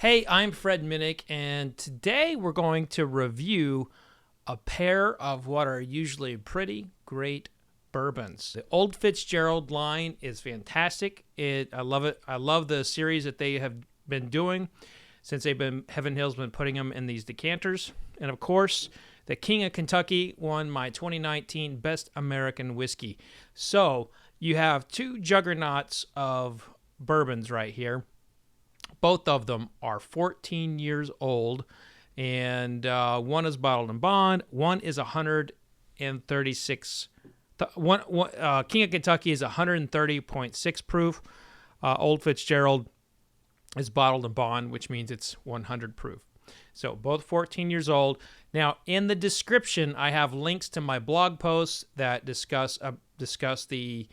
Hey, I'm Fred Minnick, and today we're going to review a pair of what are usually pretty great bourbons. The Old Fitzgerald line is fantastic. I love it. I love the series that they have been doing since Heaven Hill's been putting them in these decanters. And of course, the King of Kentucky won my 2019 Best American Whiskey. So you have two juggernauts of bourbons right here. Both of them are 14 years old, and one is bottled in bond. One is 136. King of Kentucky is 130.6 proof. Old Fitzgerald is bottled in bond, which means it's 100 proof. So both 14 years old. Now, in the description, I have links to my blog posts that discuss the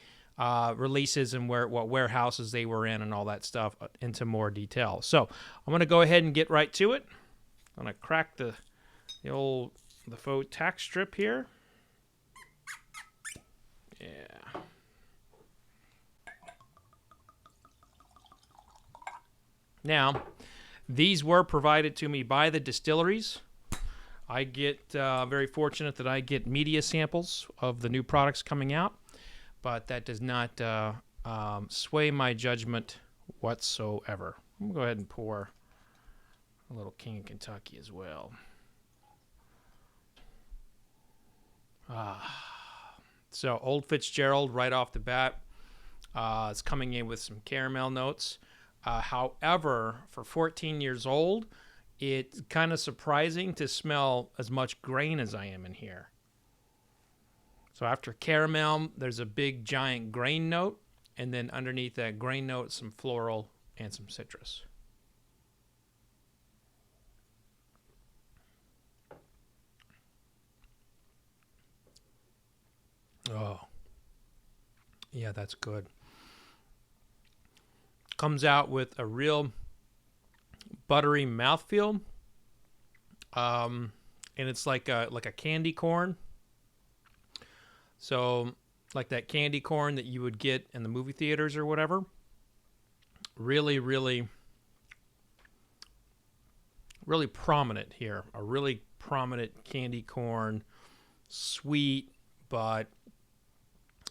releases and what warehouses they were in and all that stuff into more detail. So I'm going to go ahead and get right to it. I'm going to crack the faux tack strip here. Yeah. Now, these were provided to me by the distilleries. I get very fortunate that I get media samples of the new products coming out, but that does not sway my judgment whatsoever. I'm going to go ahead and pour a little King of Kentucky as well. So Old Fitzgerald right off the bat is coming in with some caramel notes. However, for 14 years old, it's kind of surprising to smell as much grain as I am in here. So after caramel, there's a big giant grain note, and then underneath that grain note, some floral and some citrus. Oh, yeah, that's good. Comes out with a real buttery mouthfeel, and it's like a candy corn. So, like that candy corn that you would get in the movie theaters or whatever. Really, really, really prominent here. A really prominent candy corn. Sweet, but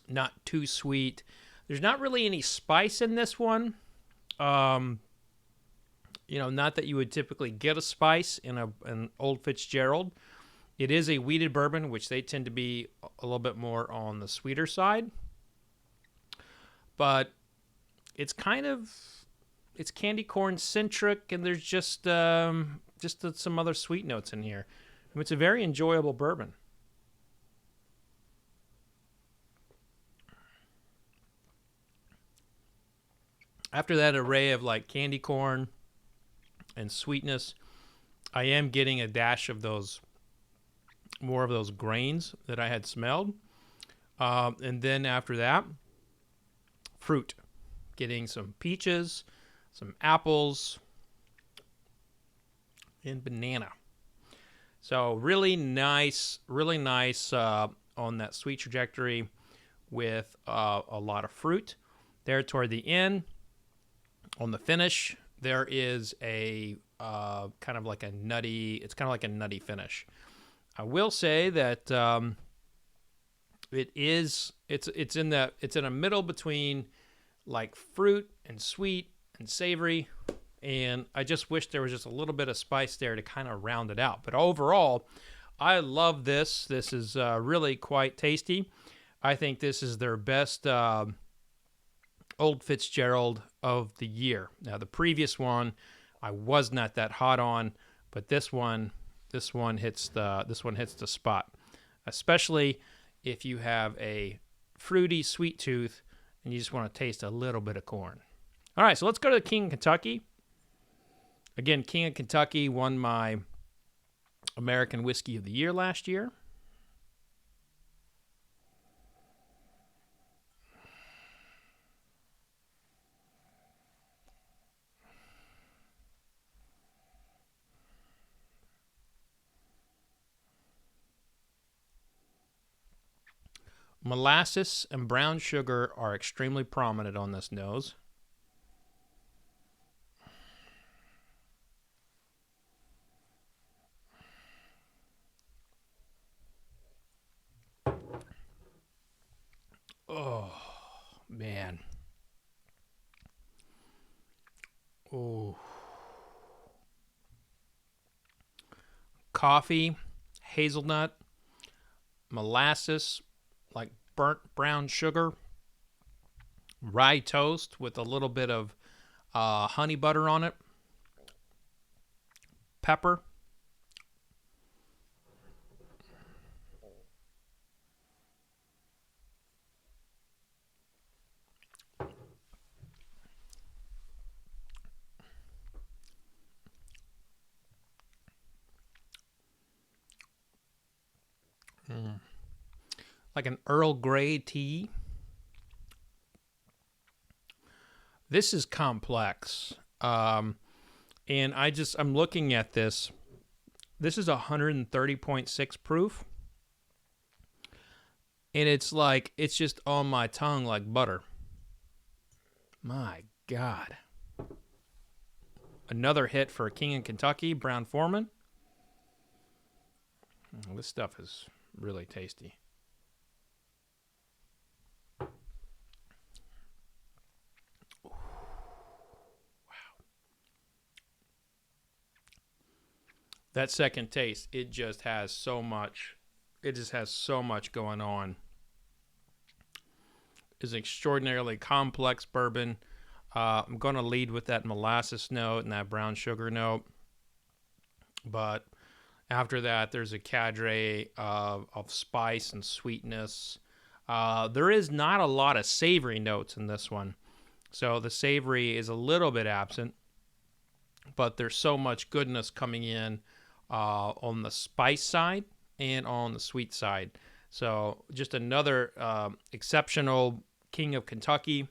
not too sweet. There's not really any spice in this one. Not that you would typically get a spice in an Old Fitzgerald. It is a wheated bourbon, which they tend to be a little bit more on the sweeter side. But it's it's candy corn centric, and there's just some other sweet notes in here. It's a very enjoyable bourbon. After that array of like candy corn and sweetness, I am getting a dash of more of those grains that I had smelled. And then after that, fruit. Getting some peaches, some apples, and banana. So really nice on that sweet trajectory with a lot of fruit. There toward the end, on the finish, there is a kind of like a nutty finish. I will say that it's in a middle between like fruit and sweet and savory, and I just wish there was just a little bit of spice there to kind of round it out. But overall, I love this. This is really quite tasty. I think this is their best Old Fitzgerald of the year. Now the previous one I was not that hot on, but this one hits the spot, especially if you have a fruity sweet tooth and you just want to taste a little bit of corn. All right, so let's go to the King of Kentucky. Again, King of Kentucky won my American Whiskey of the Year last year. Molasses and brown sugar are extremely prominent on this nose. coffee, hazelnut, molasses, like burnt brown sugar, rye toast with a little bit of honey butter on it, pepper. Like an Earl Grey tea. This is complex. And I'm looking at this. This is 130.6 proof. And it's just on my tongue like butter. My God. Another hit for King of Kentucky, Brown Foreman. This stuff is really tasty. Wow. That second taste, it just has so much going on. It's an extraordinarily complex bourbon. I'm going to lead with that molasses note and that brown sugar note. But after that, there's a cadre of spice and sweetness. There is not a lot of savory notes in this one. So the savory is a little bit absent. But there's so much goodness coming in on the spice side and on the sweet side. So just another exceptional King of Kentucky.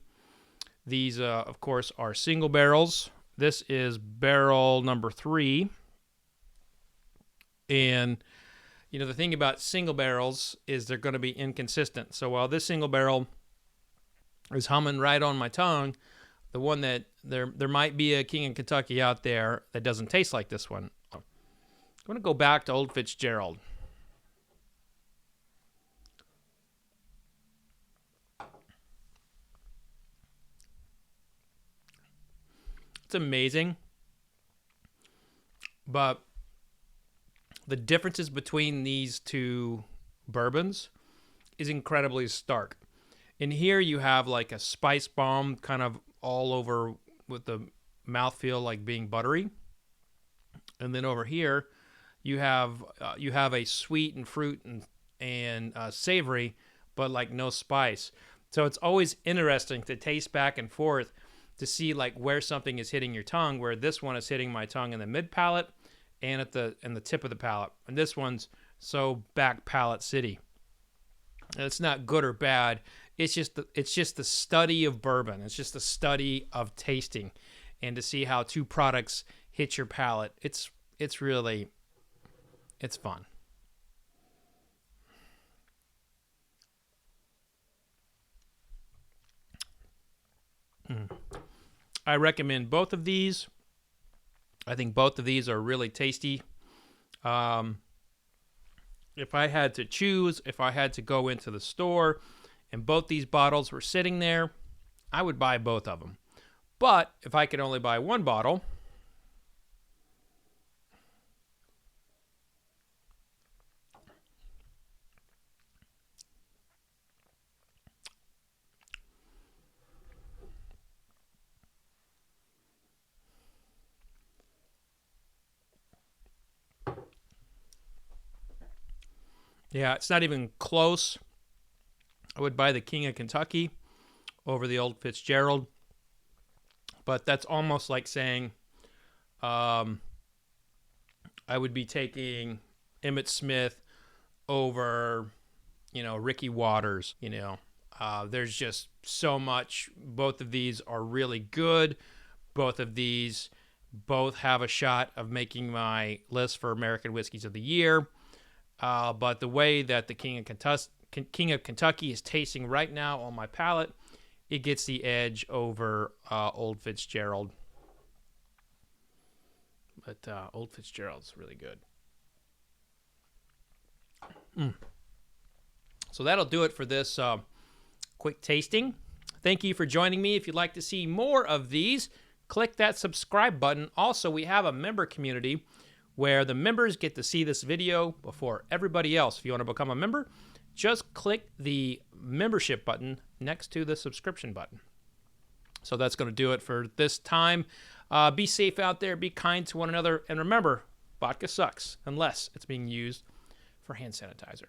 These, of course, are single barrels. This is barrel number 3. And, the thing about single barrels is they're going to be inconsistent. So while this single barrel is humming right on my tongue, the one that there might be a King of Kentucky out there that doesn't taste like this one. I'm going to go back to Old Fitzgerald. It's amazing. But the differences between these two bourbons is incredibly stark. In here, you have like a spice bomb kind of all over with the mouthfeel like being buttery. And then over here, you have a sweet and fruit and savory, but like no spice. So it's always interesting to taste back and forth to see like where something is hitting your tongue, where this one is hitting my tongue in the mid palate and at the tip of the palate. And this one's so back palate city. And it's not good or bad. It's just the study of bourbon. It's just the study of tasting, and to see how two products hit your palate. It's fun. I recommend both of these. I think both of these are really tasty. If I had to choose, if I had to go into the store and both these bottles were sitting there, I would buy both of them. But if I could only buy one bottle, yeah, it's not even close. I would buy the King of Kentucky over the Old Fitzgerald. But that's almost like saying I would be taking Emmett Smith over, Ricky Waters. There's just so much. Both of these are really good. Both of these both have a shot of making my list for American Whiskeys of the Year. But the way that the King of Kentucky is tasting right now on my palate, it gets the edge over Old Fitzgerald. But Old Fitzgerald's really good. So that'll do it for this quick tasting. Thank you for joining me. If you'd like to see more of these, click that subscribe button. Also, we have a member community where the members get to see this video before everybody else. If you want to become a member, just click the membership button next to the subscription button. So that's going to do it for this time. Be safe out there. Be kind to one another. And remember, vodka sucks unless it's being used for hand sanitizer.